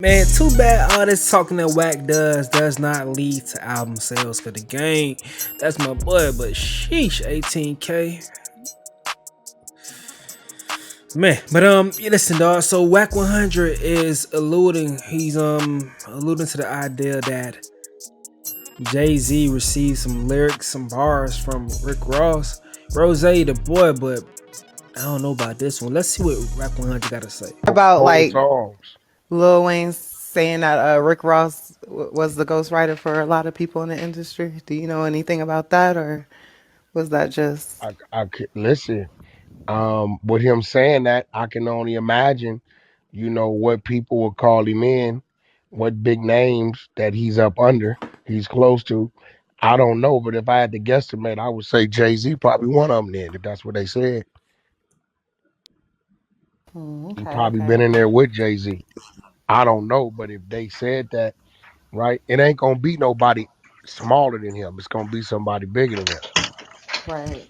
Man, too bad all this talking that Wack does not lead to album sales for the game. That's my boy, but sheesh, 18K. Man, but you listen, dog. So Wack 100 is alluding to the idea that Jay-Z received some lyrics, some bars from Rick Ross, Rose the boy, but I don't know about this one. Let's see what Wack 100 got to say. About Whole like songs. Lil Wayne saying that Rick Ross was the ghostwriter for a lot of people in the industry. Do you know anything about that, or was that just I could listen. With him saying that, I can only imagine, what people would call him in, what big names that he's up under, he's close to. I don't know, but if I had to guesstimate, I would say Jay-Z probably one of them then, if that's what they said. He okay? probably been Okay, in there with Jay-Z. I don't know, but if they said that, right, it ain't gonna be nobody smaller than him. It's gonna be somebody bigger than him. right.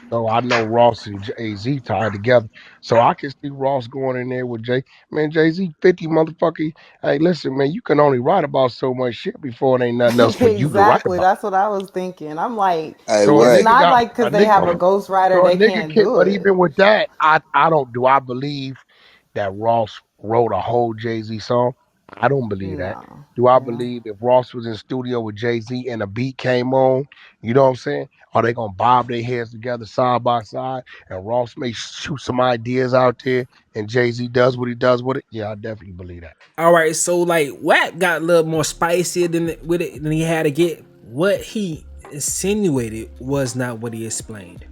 So I know Ross and Jay Z tied together. So I can see Ross going in there with Jay. Man, Jay Z 50 motherfucker. Hey, listen, man, you can only write about so much shit before it ain't nothing else for you to write Exactly. about. That's what I was thinking. I'm like, Hey, So a it's Wack. nigga not got like a because they have a nigga. ghostwriter So a they nigga can't can, do but it. even with that, I don't do. I believe that Ross wrote a whole Jay Z song. I don't believe that. No. Do I Yeah. believe if Ross was in studio with Jay Z and a beat came on, you know what I'm saying? Are they gonna bob their heads together side by side and Ross may shoot some ideas out there and Jay Z does what he does with it? Yeah, I definitely believe that. All right, so like Wack got a little more spicier with it than he had to get. What he insinuated was not what he explained.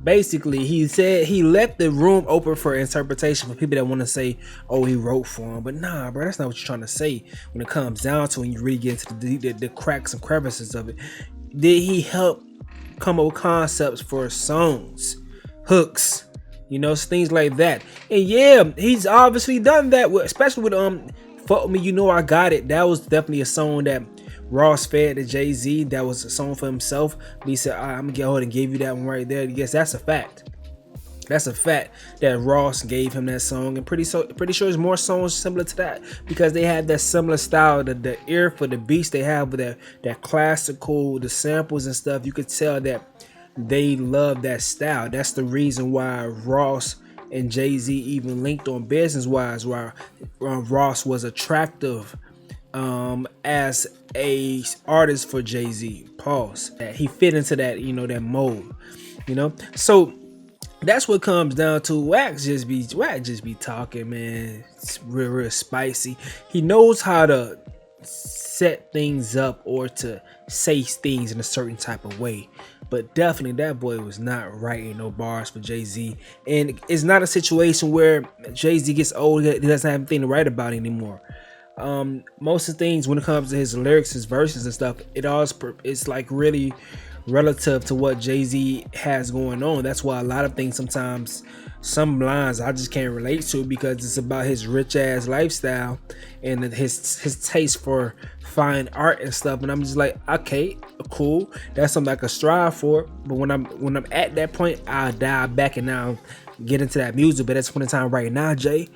Basically, he said he left the room open for interpretation for people that want to say, "Oh, he wrote for him," but nah, bro, that's not what you're trying to say. When it comes down to when you really get into the cracks and crevices of it, did he help come up with concepts for songs, hooks, things like that? And yeah, he's obviously done that with, especially with "Fuck Me, You Know I Got It." That was definitely a song that Ross fed to Jay-Z. That was a song for himself. But he said, I'm gonna get hold and give you that one right there. Yes, that's a fact. That's a fact that Ross gave him that song, and pretty sure there's more songs similar to that because they had that similar style, the ear for the beats they have with that classical, the samples and stuff. You could tell that they love that style. That's the reason why Ross and Jay-Z even linked on business wise, why Ross was attractive as a artist for Jay-Z. Pause. That he fit into that, that mold. So that's what comes down to. Wack just be talking, man. It's real spicy. He knows how to set things up or to say things in a certain type of way. But definitely that boy was not writing no bars for Jay-Z. And it's not a situation where Jay-Z gets old, he doesn't have anything to write about anymore. Most of the things when it comes to his lyrics, his verses and stuff, it's like really relative to what Jay-Z has going on. That's why a lot of things sometimes, some lines I just can't relate to because it's about his rich ass lifestyle and his taste for fine art and stuff. And I'm just like, okay, cool, that's something I could strive for. But when I'm at that point, I'll dive back and now get into that music. But at this point in time right now, Jay,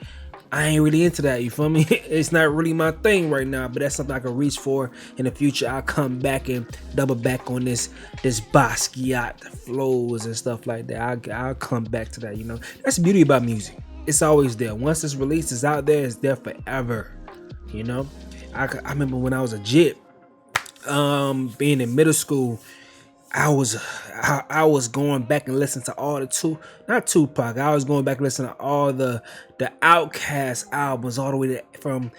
I ain't really into that, you feel me? It's not really my thing right now, but that's something I can reach for in the future. I'll come back and double back on this Basquiat flows and stuff like that. I'll come back to that, That's the beauty about music. It's always there. Once it's released, it's out there, it's there forever, you know? I remember when I was a jit, being in middle school, I was going back and listening to all the not Tupac. I was going back and listening to all the Outkast albums all the way from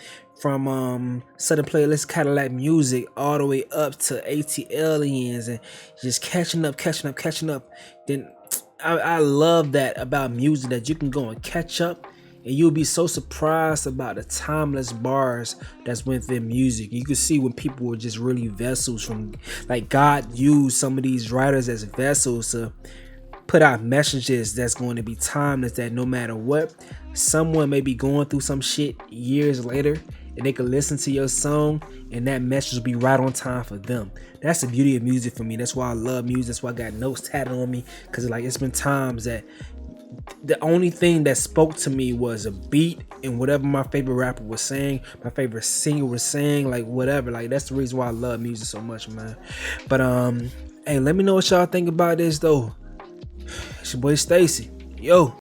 Southern Playlist Cadillac Music all the way up to AT Aliens and just catching up. Then I love that about music that you can go and catch up and you'll be so surprised about the timeless bars that's within music. You can see when people were just really vessels from, like, God used some of these writers as vessels to put out messages that's going to be timeless, that no matter what, someone may be going through some shit years later and they can listen to your song and that message will be right on time for them. That's the beauty of music for me. That's why I love music. That's why I got notes tatted on me, because like it's been times that the only thing that spoke to me was a beat and whatever my favorite rapper was saying, my favorite singer was saying, like whatever. Like that's the reason why I love music so much, man. But hey, let me know what y'all think about this though. It's your boy Stacy. Yo.